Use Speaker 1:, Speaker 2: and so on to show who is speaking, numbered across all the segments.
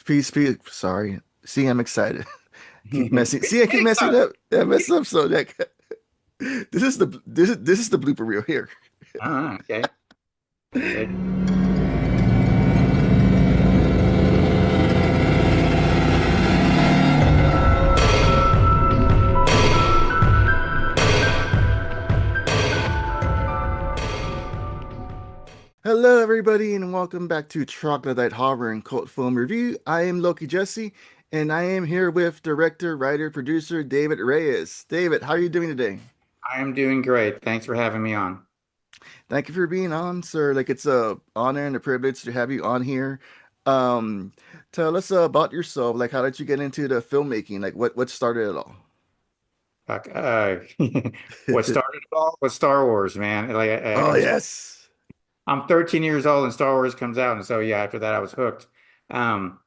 Speaker 1: Peace, peace. Sorry. See, I'm excited. Keep messing. See, I keep messing
Speaker 2: Excited.
Speaker 1: up. I mess up. So that this is the blooper reel here.
Speaker 2: Okay. Okay.
Speaker 1: Hello, everybody, and welcome back to Troglodyte Horror and Cult Film Review. I am Loki Jesse, and I am here with director, writer, producer David Reyes. David, how are you doing today?
Speaker 2: I am doing great. Thanks for having me on.
Speaker 1: Thank you for being on, sir. Like it's a honor and a privilege to have you on here. Um, Tell us about yourself. Like, how did you get into the filmmaking? Like, what started it all?
Speaker 2: Fuck, what started it all was Star Wars, man.
Speaker 1: Oh yes.
Speaker 2: I'm 13 years old and Star Wars comes out, and so yeah, after that I was hooked. Um,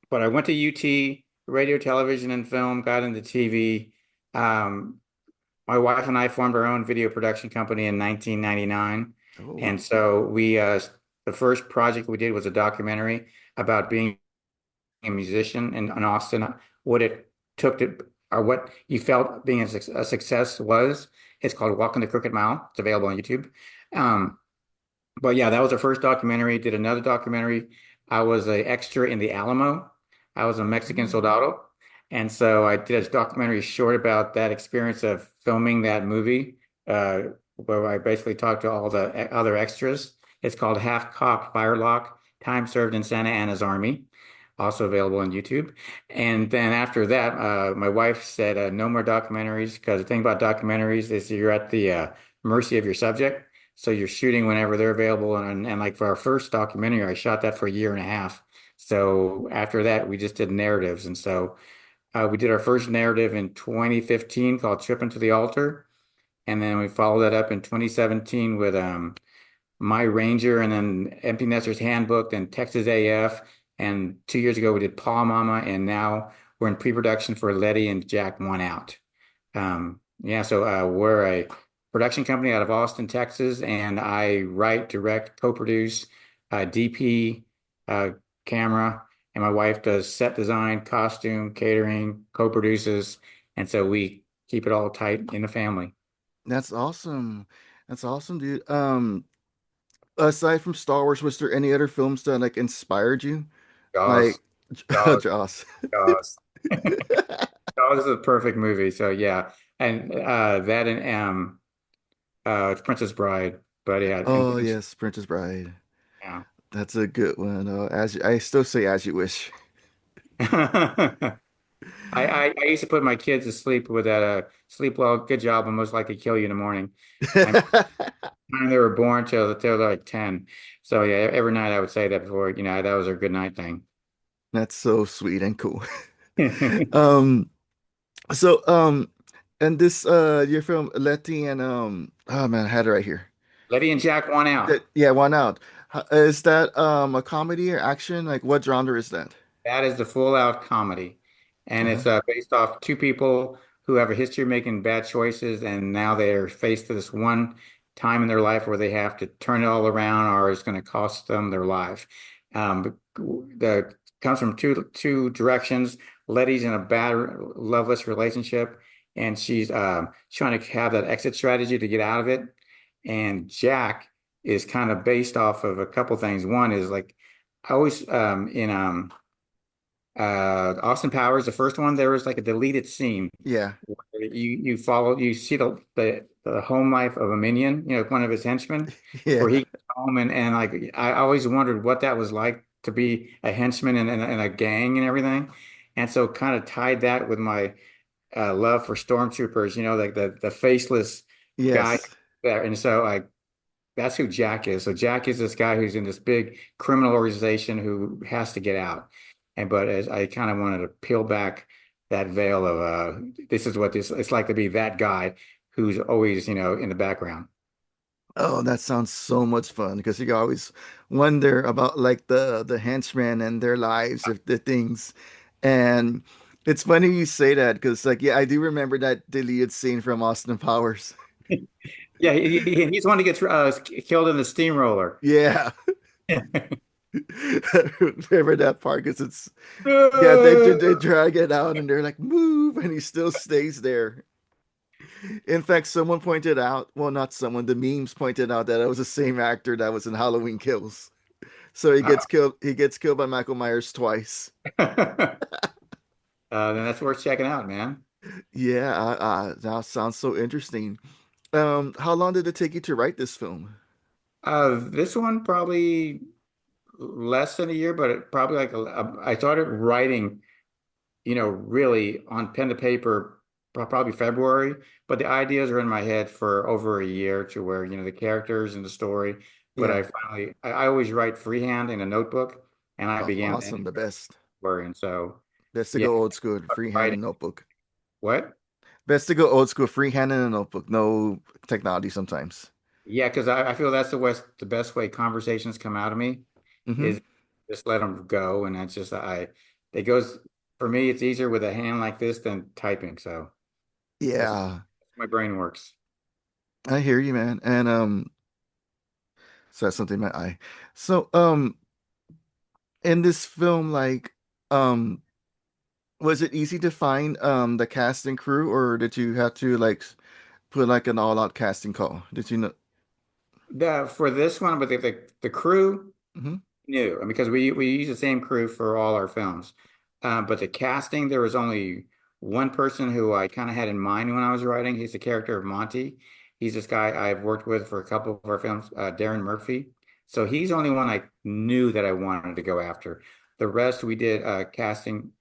Speaker 2: but I went to UT, radio, television, and film, got into TV. Um, my wife and I formed our own video production company in 1999,
Speaker 1: Oh.
Speaker 2: and so the first project we did was a documentary about being a musician in Austin, what it took to, or what you felt being a success was. It's called Walking the Crooked Mile. It's available on YouTube. Um, but yeah, that was our first documentary. Did another documentary. I was an extra in the Alamo. I was a Mexican
Speaker 1: Mm.
Speaker 2: soldado. And so I did a documentary short about that experience of filming that movie, where I basically talked to all the other extras. It's called Half Cocked Firelock, Time Served in Santa Anna's Army, also available on YouTube. And then after that, my wife said, no more documentaries, because the thing about documentaries is you're at the mercy of your subject. So you're shooting whenever they're available. And like for our first documentary, I shot that for a year and a half. So after that, we just did narratives. And so we did our first narrative in 2015 called Tripping to the Altar. And then we followed that up in 2017 with My Ranger, and then Empty Nester's Handbook, and Texas AF. And 2 years ago, we did Paw Mama. And now we're in pre-production for Letty and Jack Want Out. Yeah, so we're a production company out of Austin, Texas, and I write, direct, co-produce, DP, uh, camera, and my wife does set design, costume, catering, co-produces, and so we keep it all tight in the family.
Speaker 1: That's awesome. That's awesome, dude. Aside from Star Wars, was there any other films that like inspired you?
Speaker 2: Jaws,
Speaker 1: Like
Speaker 2: Jaws,
Speaker 1: Jaws.
Speaker 2: Jaws. Jaws is a perfect movie. So yeah, and that and Princess Bride, but yeah, and
Speaker 1: Oh yes, Princess Bride.
Speaker 2: yeah.
Speaker 1: That's a good one. I still say as you wish.
Speaker 2: I used to put my kids to sleep with that sleep well, good job, and most likely kill you in the morning. And time they were born till they're like 10. So yeah, every night I would say that before, that was a good night thing.
Speaker 1: That's so sweet and cool. Um, so and this your film Letty and oh man, I had it right here.
Speaker 2: Letty and Jack Want Out.
Speaker 1: Yeah, One Out. Is that a comedy or action? Like what genre is that?
Speaker 2: That is the full out comedy. And
Speaker 1: Uh-huh.
Speaker 2: it's based off two people who have a history of making bad choices, and now they're faced to this one time in their life where they have to turn it all around, or it's going to cost them their life. The comes from two directions. Letty's in a bad, loveless relationship, and she's trying to have that exit strategy to get out of it. And Jack is kind of based off of a couple things. One is like I always in Austin Powers, the first one, there was like a deleted scene
Speaker 1: Yeah.
Speaker 2: where you see the home life of a minion, one of his henchmen,
Speaker 1: Yeah.
Speaker 2: where he goes home, and like I always wondered what that was like to be a henchman in a gang and everything. And so kind of tied that with my love for stormtroopers, like the faceless guy
Speaker 1: Yes.
Speaker 2: there. And so that's who Jack is. So Jack is this guy who's in this big criminal organization who has to get out. And but as I kind of wanted to peel back that veil of this is what this it's like to be that guy who's always, in the background.
Speaker 1: Oh, that sounds so much fun because you always wonder about like the henchmen and their lives, if the things. And it's funny you say that because like yeah, I do remember that deleted scene from Austin Powers.
Speaker 2: Yeah, he's the one who gets killed in the steamroller.
Speaker 1: Yeah. Remember that part? Because it's yeah, they
Speaker 2: Uh,
Speaker 1: drag it out and they're like move, and he still stays there. In fact, someone pointed out, well, not someone, the memes pointed out that it was the same actor that was in Halloween Kills. So he gets killed. He gets killed by Michael Myers twice.
Speaker 2: then that's worth checking out, man.
Speaker 1: Yeah, that sounds so interesting. How long did it take you to write this film?
Speaker 2: This one probably less than a year, but probably I started writing, really on pen to paper, probably February. But the ideas are in my head for over a year to where, the characters and the story. But
Speaker 1: Yeah.
Speaker 2: I always write freehand in a notebook, and I
Speaker 1: Oh,
Speaker 2: began that
Speaker 1: awesome.
Speaker 2: in
Speaker 1: The best.
Speaker 2: February. And so,
Speaker 1: Best to
Speaker 2: yeah,
Speaker 1: go old school, freehand
Speaker 2: writing.
Speaker 1: and notebook.
Speaker 2: What?
Speaker 1: Best to go old school, freehand and a notebook. No technology sometimes.
Speaker 2: Yeah, because I feel that's the best way conversations come out of me
Speaker 1: Hmm.
Speaker 2: is just let them go. And that's just, it goes, for me, it's easier with a hand like this than typing. So that's
Speaker 1: Yeah,
Speaker 2: my brain works.
Speaker 1: I hear you, man. And so that's something in my eye. So in this film, like, um, was it easy to find the cast and crew, or did you have to like put like an all-out casting call? Did you know?
Speaker 2: For this one, but the crew,
Speaker 1: Hmm.
Speaker 2: new, and because we use the same crew for all our films. But the casting, there was only one person who I kind of had in mind when I was writing. He's the character of Monty. He's this guy I've worked with for a couple of our films, Darren Murphy. So he's the only one I knew that I wanted to go after. The rest we did casting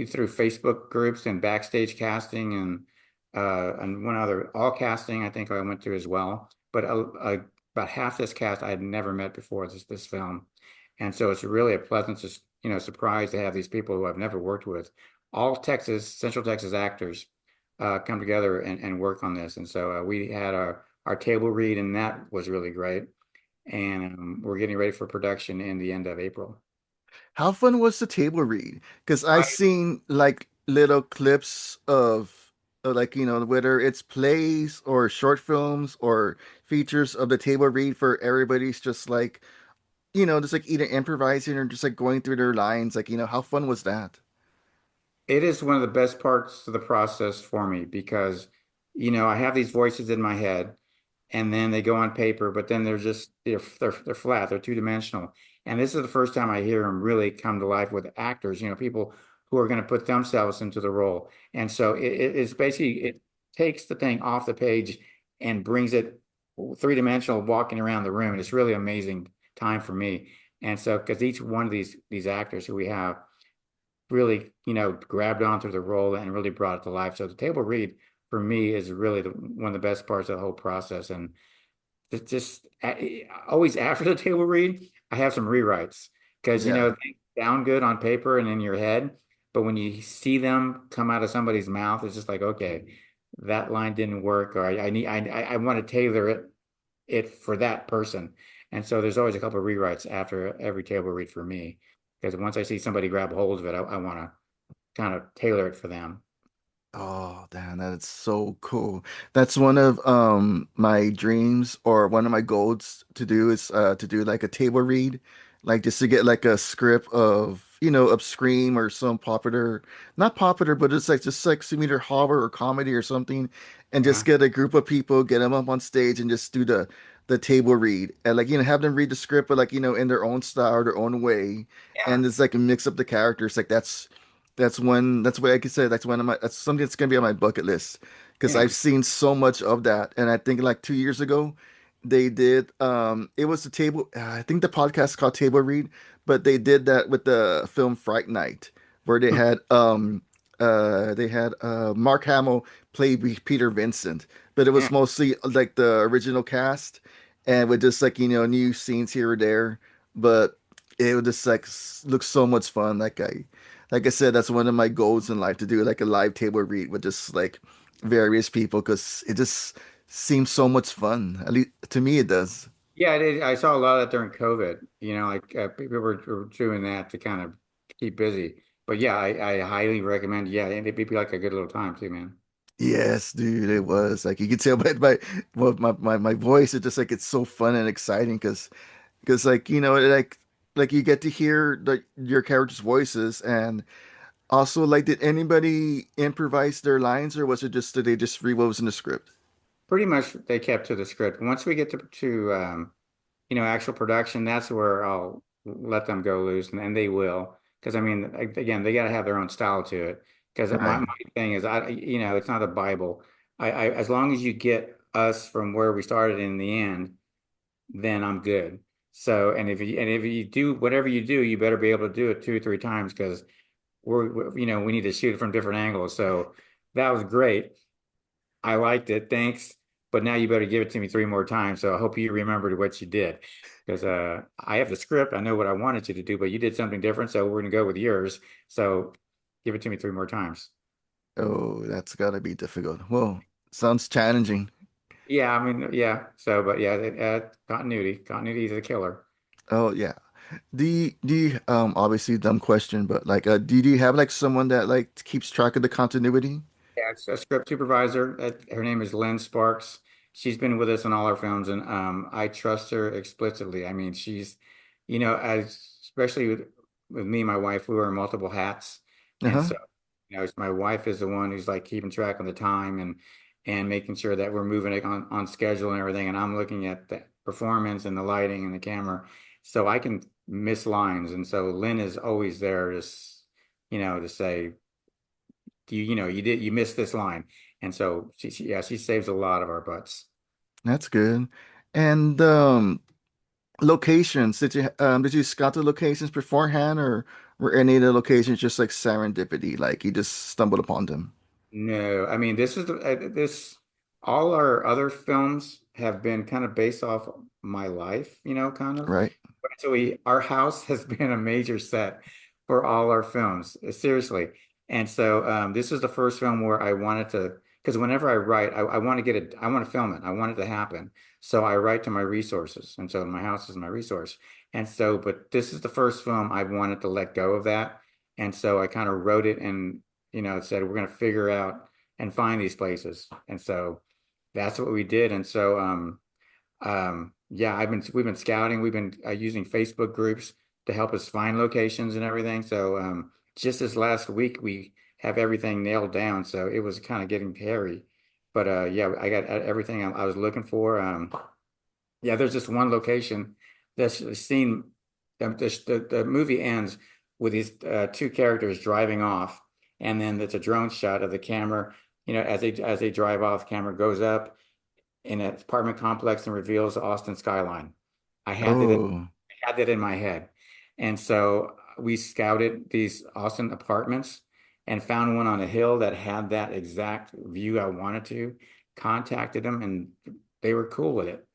Speaker 2: through Facebook groups and backstage casting and one other all casting I think I went to as well. But about half this cast I had never met before this film. And so it's really a pleasant, surprise to have these people who I've never worked with, all Central Texas actors, come together and work on this. And so we had our table read, and that was really great. And we're getting ready for production in the end of April.
Speaker 1: How fun was the table read? Because I
Speaker 2: I,
Speaker 1: seen like little clips of like whether it's plays or short films or features of the table read for everybody's just like just like either improvising or just like going through their lines. Like how fun was that?
Speaker 2: it is one of the best parts of the process for me because, I have these voices in my head and then they go on paper, but then they're flat, they're two-dimensional. And this is the first time I hear them really come to life with actors, people who are going to put themselves into the role. And so it's basically it takes the thing off the page and brings it three-dimensional walking around the room. And it's really amazing time for me. And so because each one of these actors who we have really, grabbed onto the role and really brought it to life. So the table read for me is really one of the best parts of the whole process. And it's just always after the table read, I have some rewrites because
Speaker 1: Yeah.
Speaker 2: they sound good on paper and in your head, but when you see them come out of somebody's mouth, it's just like, okay, that line didn't work, or I want to tailor it for that person. And so there's always a couple of rewrites after every table read for me because once I see somebody grab hold of it, I want to kind of tailor it for them.
Speaker 1: Oh, damn, that's so cool. That's one of my dreams or one of my goals to do is to do like a table read, like just to get like a script of, of Scream or some popular, not popular, but it's like some either horror or comedy or something, and just
Speaker 2: Yeah.
Speaker 1: get a group of people, get them up on stage and just do the table read and like have them read the script but like in their own style or their own way
Speaker 2: Yeah.
Speaker 1: and it's like mix up the characters like that's what I could say. That's one of my. That's something that's gonna be on my bucket list because
Speaker 2: Yeah.
Speaker 1: I've seen so much of that. And I think like 2 years ago, they did. It was the table. I think the podcast is called Table Read, but they did that with the film Fright Night, where they had Mark Hamill play Peter Vincent, but it
Speaker 2: Yeah.
Speaker 1: was mostly like the original cast, and with just like new scenes here or there, but it would just like look so much fun. Like I said, that's one of my goals in life to do like a live table read with just like various people because it just seems so much fun. At least to me, it does.
Speaker 2: Yeah, I saw a lot of that during COVID. Like people were doing that to kind of keep busy. But yeah, I highly recommend. Yeah, and it'd be like a good little time too, man.
Speaker 1: Yes, dude, it was like you could tell by my voice. It's just like it's so fun and exciting because like like like you get to hear your characters' voices, and also like did anybody improvise their lines, or was it just that they just read what was in the script?
Speaker 2: Pretty much they kept to the script. Once we get to actual production, that's where I'll let them go loose, and they will. Because I mean, again, they got to have their own style to it. Because my
Speaker 1: Right.
Speaker 2: thing is, it's not a Bible. As long as you get us from where we started in the end, then I'm good. So, and if you do whatever you do, you better be able to do it two or three times because we need to shoot it from different angles. So that was great. I liked it. Thanks. But now you better give it to me three more times. So I hope you remembered what you did. Because I have the script. I know what I wanted you to do, but you did something different. So we're going to go with yours. So give it to me three more times.
Speaker 1: Oh, that's gotta be difficult. Well, sounds challenging.
Speaker 2: Yeah, I mean, yeah. So, but yeah, continuity. Continuity is a killer.
Speaker 1: Oh yeah. Do you obviously dumb question, but like do you have like someone that like keeps track of the continuity?
Speaker 2: Yeah, it's a script supervisor. Her name is Lynn Sparks. She's been with us in all our films, and I trust her explicitly. I mean, as especially with me and my wife, we wear multiple hats, and
Speaker 1: Uh-huh.
Speaker 2: so my wife is the one who's like keeping track of the time and making sure that we're moving it on schedule and everything. And I'm looking at the performance and the lighting and the camera, so I can miss lines. And so Lynn is always there to say you missed this line. And so she saves a lot of our butts.
Speaker 1: That's good. And locations, did you scout the locations beforehand, or were any of the locations just like serendipity, like you just stumbled upon them,
Speaker 2: No, I mean this all our other films have been kind of based off my life, kind of.
Speaker 1: right?
Speaker 2: So our house has been a major set for all our films, seriously. And so this is the first film where I wanted to, because whenever I write, I want to get it, I want to film it, I want it to happen. So I write to my resources, and so my house is my resource. And so, but this is the first film I wanted to let go of that, and so I kind of wrote it and said we're going to figure out and find these places, and so that's what we did. And so yeah, we've been scouting. We've been using Facebook groups to help us find locations and everything. So just this last week, we have everything nailed down. So it was kind of getting hairy, but yeah, I got everything I was looking for. Yeah, there's just one location that's seen. The movie ends with these two characters driving off, and then there's a drone shot of the camera. As they drive off, the camera goes up in an apartment complex and reveals the Austin skyline. I had that in,
Speaker 1: Oh,
Speaker 2: I had that in my head. And so we scouted these Austin apartments and found one on a hill that had that exact view I wanted to, contacted them and they were cool with it.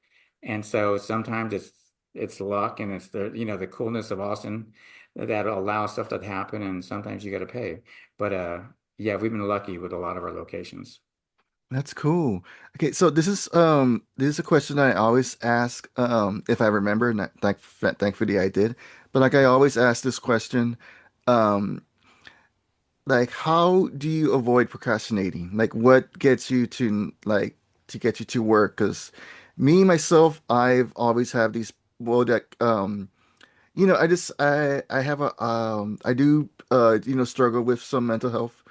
Speaker 2: And so sometimes it's luck and it's the coolness of Austin that allows stuff to happen and sometimes you got to pay. But yeah, we've been lucky with a lot of our locations.
Speaker 1: that's cool. Okay, so this is a question I always ask if I remember, and thankfully I did. But like I always ask this question, um like how do you avoid procrastinating? Like what gets you to get you to work? Because me myself, I've always have these well that I have a I do struggle with some mental health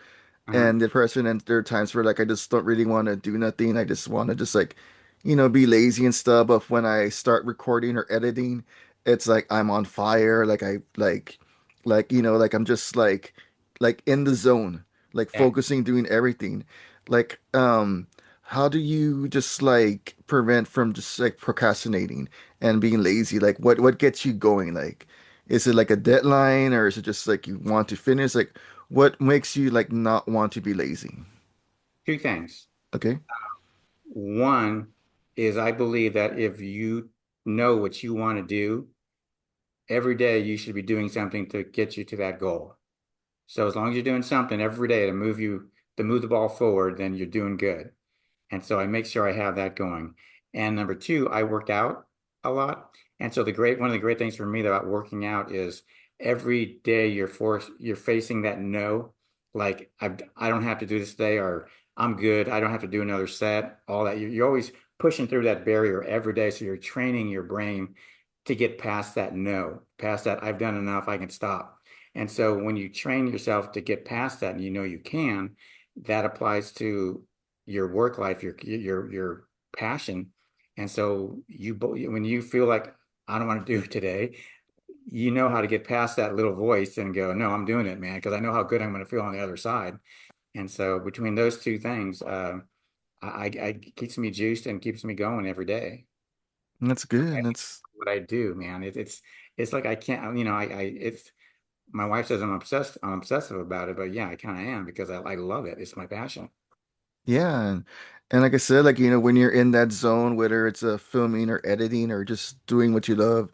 Speaker 2: Uh-huh.
Speaker 1: and depression, and there are times where like I just don't really want to do nothing. I just want to just like be lazy and stuff. But when I start recording or editing, it's like I'm on fire. Like I like I'm just like in the zone, like
Speaker 2: Yeah.
Speaker 1: focusing, doing everything. Like how do you just like prevent from just like procrastinating and being lazy? Like what gets you going? Like is it like a deadline, or is it just like you want to finish? Like what makes you like not want to be lazy?
Speaker 2: Two things.
Speaker 1: Okay.
Speaker 2: One is I believe that if you know what you want to do, every day you should be doing something to get you to that goal. So as long as you're doing something every day to move the ball forward, then you're doing good. And so I make sure I have that going. And number two, I work out a lot. And so one of the great things for me about working out is every day you're facing that no, like I don't have to do this today, or I'm good. I don't have to do another set, all that. You're always pushing through that barrier every day. So you're training your brain to get past that no, past that I've done enough, I can stop. And so when you train yourself to get past that and you know you can, that applies to your work life, your passion. And so when you feel like I don't want to do it today, you know how to get past that little voice and go, no, I'm doing it, man, because I know how good I'm going to feel on the other side. And so between those two things, I keeps me juiced and keeps me going every day.
Speaker 1: That's good. That's
Speaker 2: What I do, man. It's like I can't, it's my wife says I'm obsessive about it, but yeah, I kind of am because I love it. It's my passion.
Speaker 1: Yeah, and like I said, like when you're in that zone, whether it's filming or editing or just doing what you love,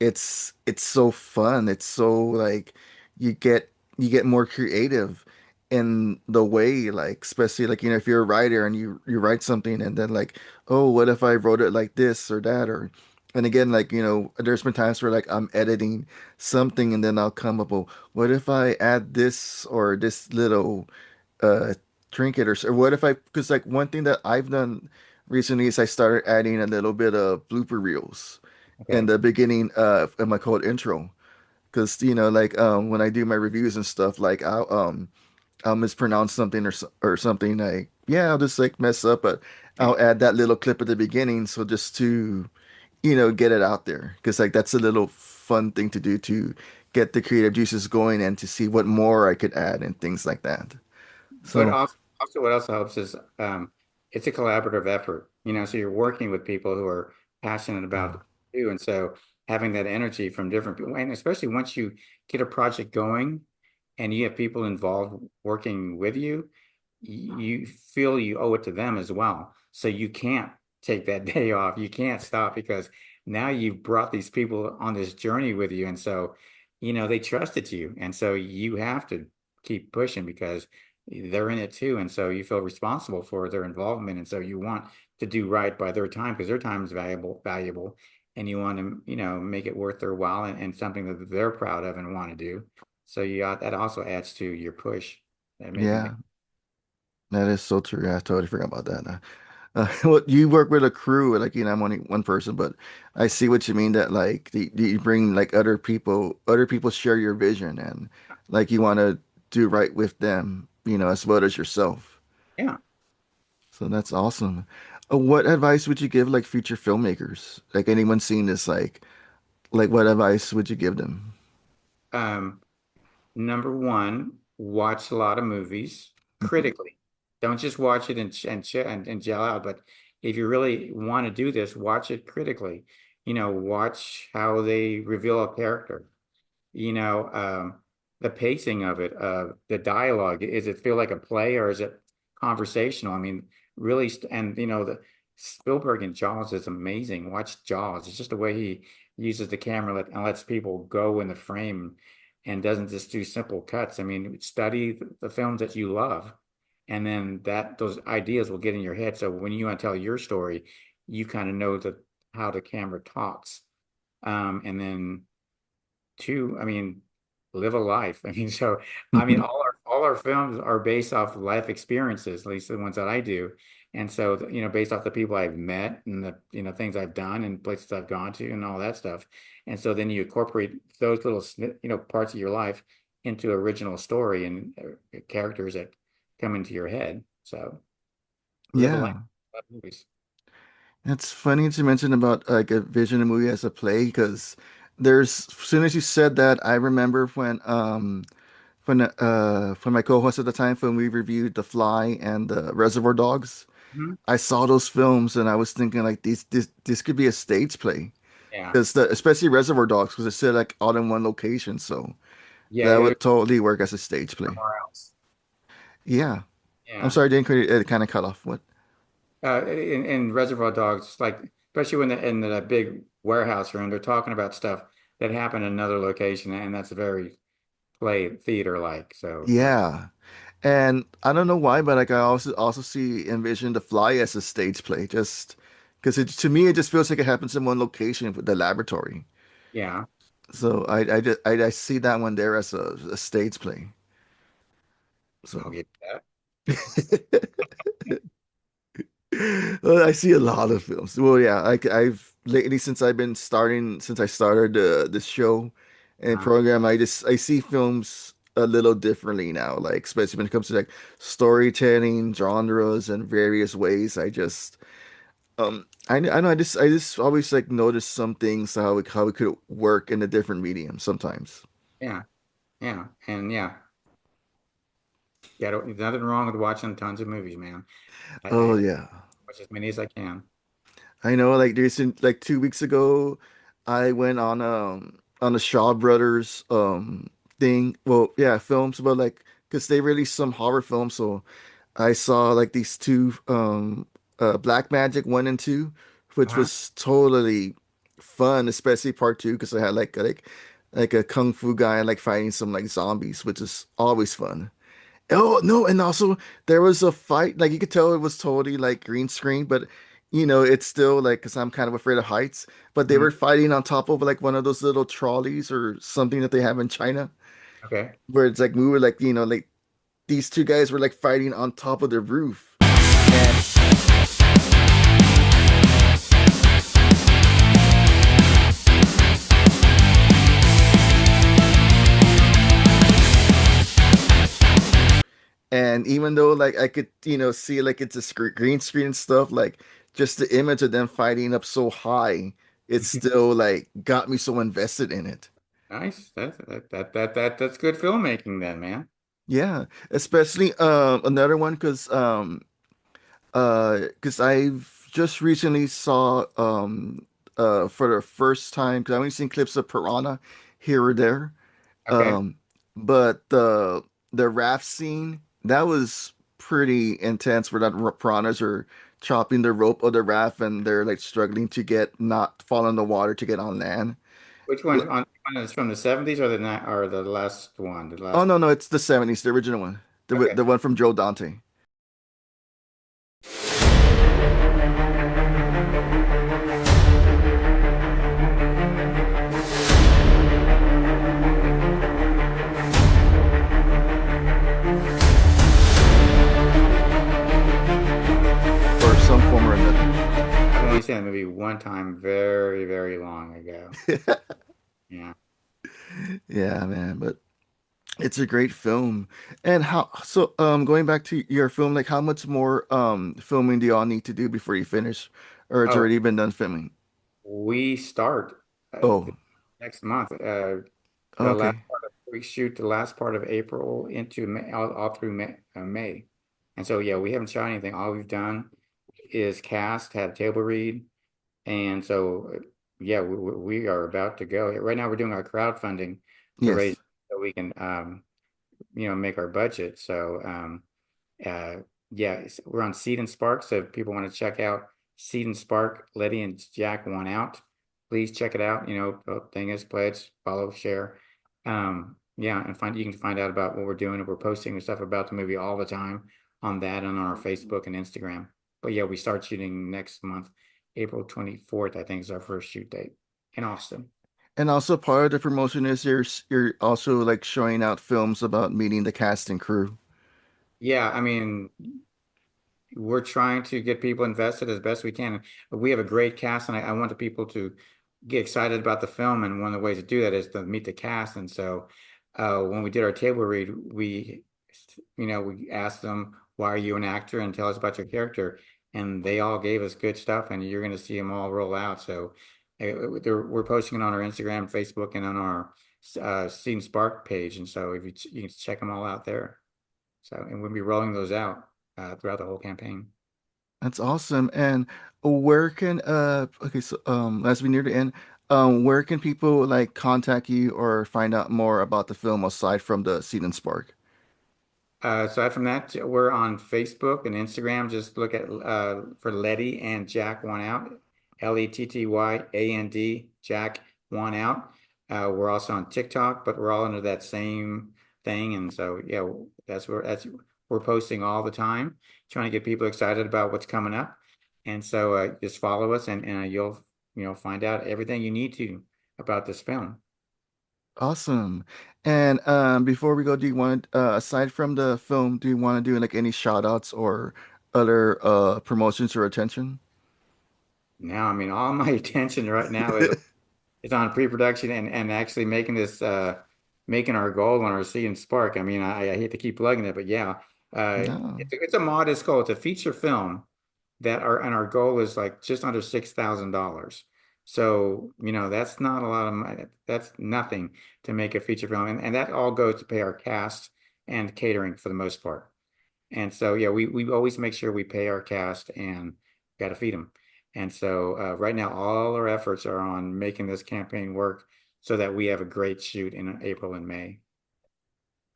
Speaker 1: it's so fun. It's so like you get you get more creative in the way, like especially like if you're a writer and you write something and then like, oh, what if I wrote it like this or that or and again like there's been times where like I'm editing something and then I'll come up, well, what if I add this or this little uh trinket or what if I because like one thing that I've done recently is I started adding a little bit of blooper reels in
Speaker 2: Okay.
Speaker 1: the beginning of my code intro because like when I do my reviews and stuff like I'll mispronounce something or something like yeah I'll just like mess up but I'll add that little clip at the beginning so just to get it out there because like that's a little fun thing to do to get the creative juices going and to see what more I could add and things like that.
Speaker 2: But
Speaker 1: So
Speaker 2: also what also helps is it's a collaborative effort, so you're working with people who are passionate about you. And so having that energy from different people, and especially once you get a project going and you have people involved working with you, you feel you owe it to them as well. So you can't take that day off. You can't stop because now you've brought these people on this journey with you. And so, they trusted you. And so you have to keep pushing because they're in it too. And so you feel responsible for their involvement. And so you want to do right by their time because their time is valuable. And you want to, make it worth their while and something that they're proud of and want to do. So that also adds to your push and making
Speaker 1: yeah. That is so true. Yeah, I totally forgot about that. Well, you work with a crew, like I'm only one person, but I see what you mean. That like you bring like other people share your vision, and like you want to do right with them, as well as yourself.
Speaker 2: yeah.
Speaker 1: So that's awesome. What advice would you give like future filmmakers? Like anyone seeing this, like what advice would you give them?
Speaker 2: Um, Number one, watch a lot of movies critically. Don't just watch it and gel out, but if you really want to do this, watch it critically. Watch how they reveal a character. you know, um, the pacing of it, the dialogue. Is it feel like a play or is it conversational? I mean, really, and the Spielberg in Jaws is amazing. Watch Jaws. It's just the way he uses the camera and lets people go in the frame and doesn't just do simple cuts. I mean, study the films that you love, and then those ideas will get in your head. So when you want to tell your story, you kind of know how the camera talks. And then two, I mean, live a life. I mean, so I mean, all our films are based off life experiences, at least the ones that I do. And so, based off the people I've met and the, things I've done and places I've gone to and all that stuff. And so then you incorporate those little, parts of your life into original story and characters that come into your head. So live a life.
Speaker 1: Yeah.
Speaker 2: Love movies.
Speaker 1: It's funny to mention about like a vision a movie as a play because there's as soon as you said that I remember when my co-host at the time when we reviewed The Fly and the Reservoir Dogs,
Speaker 2: Mhm.
Speaker 1: I saw those films and I was thinking like this could be a stage play
Speaker 2: Yeah.
Speaker 1: because the especially Reservoir Dogs because it's set like all in one location, so
Speaker 2: Yeah.
Speaker 1: that
Speaker 2: It
Speaker 1: would totally work as a stage play.
Speaker 2: somewhere else.
Speaker 1: Yeah, I'm
Speaker 2: Yeah.
Speaker 1: sorry, I didn't it kind of cut off. What?
Speaker 2: In Reservoir Dogs, like especially when in the big warehouse room, they're talking about stuff that happened in another location, and that's very play theater like. So yeah,
Speaker 1: Yeah. And I don't know why, but like I also see envision The Fly as a stage play, just because it to me it just feels like it happens in one location with the laboratory.
Speaker 2: yeah,
Speaker 1: So I see that one there as a stage play.
Speaker 2: I'll
Speaker 1: So
Speaker 2: get that.
Speaker 1: well, I see a lot of films. Well, yeah, like I've lately since I started this show and
Speaker 2: Uh,
Speaker 1: program, I see films a little differently now, like especially when it comes to like storytelling, genres, and various ways. I know I just always like notice some things how it could work in a different medium sometimes.
Speaker 2: yeah, yeah, and yeah, yeah. Nothing wrong with watching tons of movies, man. I
Speaker 1: Oh yeah.
Speaker 2: watch as many as I can.
Speaker 1: I know, like like 2 weeks ago, I went on a Shaw Brothers thing. Well, yeah, films, but like because they released some horror films, so I saw like these two Black Magic 1 and 2, which
Speaker 2: Uh-huh.
Speaker 1: was totally fun, especially part 2 because I had like a kung fu guy like fighting some like zombies, which is always fun. Oh no, and also there was a fight, like you could tell it was totally like green screen, but it's still like because I'm kind of afraid of heights, but they
Speaker 2: Mhm.
Speaker 1: were fighting on top of like one of those little trolleys or something that they have in China,
Speaker 2: Okay.
Speaker 1: where it's like we were like, like these two guys were like fighting on top of the roof. And and even though like I could, see like it's a green screen and stuff, like just the image of them fighting up so high, it still like got me so invested in it.
Speaker 2: Nice. That's good filmmaking then, man.
Speaker 1: Yeah, especially another one because I've just recently saw for the first time because I've only seen clips of Piranha here or there.
Speaker 2: Okay.
Speaker 1: Um but the raft scene that was pretty intense where that piranhas are chopping the rope of the raft and they're like struggling to get not fall in the water to get on land.
Speaker 2: Which one is from the 70s or or the last one? The
Speaker 1: Oh
Speaker 2: last.
Speaker 1: no, it's the 70s, the original one.
Speaker 2: Okay.
Speaker 1: The one from Joe Dante. Or some form or another.
Speaker 2: I've only seen that movie one time very, very long ago. Yeah.
Speaker 1: Yeah, man, but it's a great film. And going back to your film, like how much more filming do y'all need to do before you finish? Or it's
Speaker 2: Oh,
Speaker 1: already been done filming?
Speaker 2: we start
Speaker 1: Oh,
Speaker 2: next month. The last
Speaker 1: okay.
Speaker 2: part of we shoot the last part of April into May, all through May. And so yeah, we haven't shot anything. All we've done is cast, had a table read, and so yeah, we are about to go. Right now, we're doing our crowdfunding to raise
Speaker 1: Yes.
Speaker 2: so we can make our budget. So uh, yeah, we're on Seed and Spark. So if people want to check out Seed and Spark, Letty and Jack Want Out, please check it out. Thing is, pledge, follow, share. Yeah, and you can find out about what we're doing. And we're posting stuff about the movie all the time on that and on our Facebook and Instagram. But yeah, we start shooting next month, April 24th, I think is our first shoot date in Austin.
Speaker 1: And also part of the promotion is you're also like showing out films about meeting the cast and crew.
Speaker 2: Yeah, I mean, we're trying to get people invested as best we can. We have a great cast, and I want the people to get excited about the film. And one of the ways to do that is to meet the cast. And so, when we did our table read, we asked them, "Why are you an actor?" and tell us about your character. And they all gave us good stuff, and you're going to see them all roll out. So, we're posting it on our Instagram, Facebook, and on our Scene Spark page. And so, if you can check them all out there. So, and we'll be rolling those out throughout the whole campaign.
Speaker 1: That's awesome. And where can okay, so as we near the end, where can people like contact you or find out more about the film aside from the Seed and Spark?
Speaker 2: Aside from that, we're on Facebook and Instagram. Just look at for Letty and Jack Want Out, LettyAnd Jack Want Out. We're also on TikTok, but we're all under that same thing. And so, yeah, that's we're posting all the time, trying to get people excited about what's coming up. And so, just follow us, and you'll find out everything you need to about this film.
Speaker 1: Awesome. And before we go, do you want aside from the film, do you want to do like any shout outs or other promotions or attention?
Speaker 2: Now, I mean, all my attention right now is on pre-production and actually making this making our goal on our Seed and Spark. I mean, I hate to keep plugging it, but yeah,
Speaker 1: No.
Speaker 2: it's a modest goal. It's a feature film that our goal is like just under $6,000. So, that's not a lot of money. That's nothing to make a feature film. And that all goes to pay our cast and catering for the most part. And so, yeah, we always make sure we pay our cast and got to feed them. And so, right now, all our efforts are on making this campaign work so that we have a great shoot in April and May.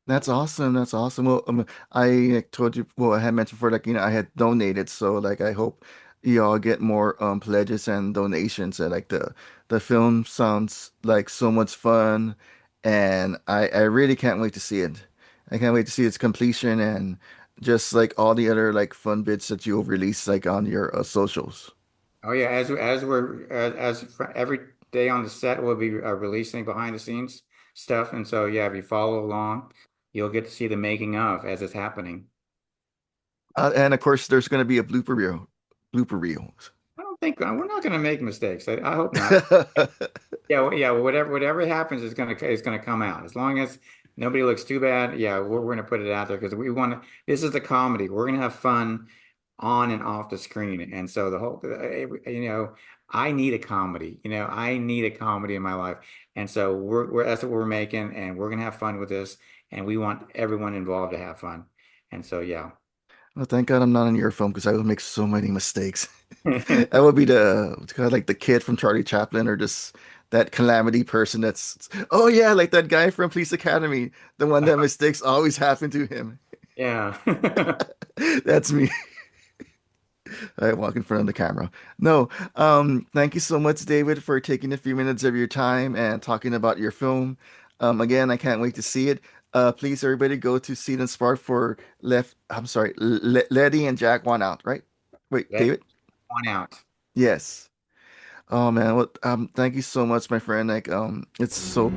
Speaker 1: That's awesome. That's awesome. Well, I told you, well, I had mentioned before, like, I had donated, so like, I hope you all get more pledges and donations. And like the film sounds like so much fun, and I really can't wait to see it. I can't wait to see its completion and just like all the other like fun bits that you'll release like on your socials.
Speaker 2: Oh yeah, every day on the set, we'll be releasing behind the scenes stuff. And so, yeah, if you follow along, you'll get to see the making of as it's happening.
Speaker 1: And of course, there's going to be a blooper reel, blooper reels.
Speaker 2: I don't think we're not going to make mistakes. I hope not. Yeah, well, whatever happens is gonna come out. As long as nobody looks too bad, yeah, we're gonna put it out there because we want to. This is a comedy. We're gonna have fun on and off the screen, and so the whole, I need a comedy. I need a comedy in my life, and so we're that's what we're making, and we're gonna have fun with this, and we want everyone involved to have fun, and so yeah.
Speaker 1: Well, thank God I'm not in your film because I would make so many mistakes. I would be the kind of like the kid from Charlie Chaplin or just that calamity person that's, oh yeah, like that guy from Police Academy, the one that mistakes always happen to him.
Speaker 2: Yeah.
Speaker 1: That's me. I walk in front of the camera. No, thank you so much, David, for taking a few minutes of your time and talking about your film. Again, I can't wait to see it. Please, everybody, go to Seed and Spark for left. I'm sorry, Letty and Jack Want Out, right? Wait,
Speaker 2: Let
Speaker 1: David?
Speaker 2: one out.
Speaker 1: Yes. Oh man, well, thank you so much, my friend. Like, it's so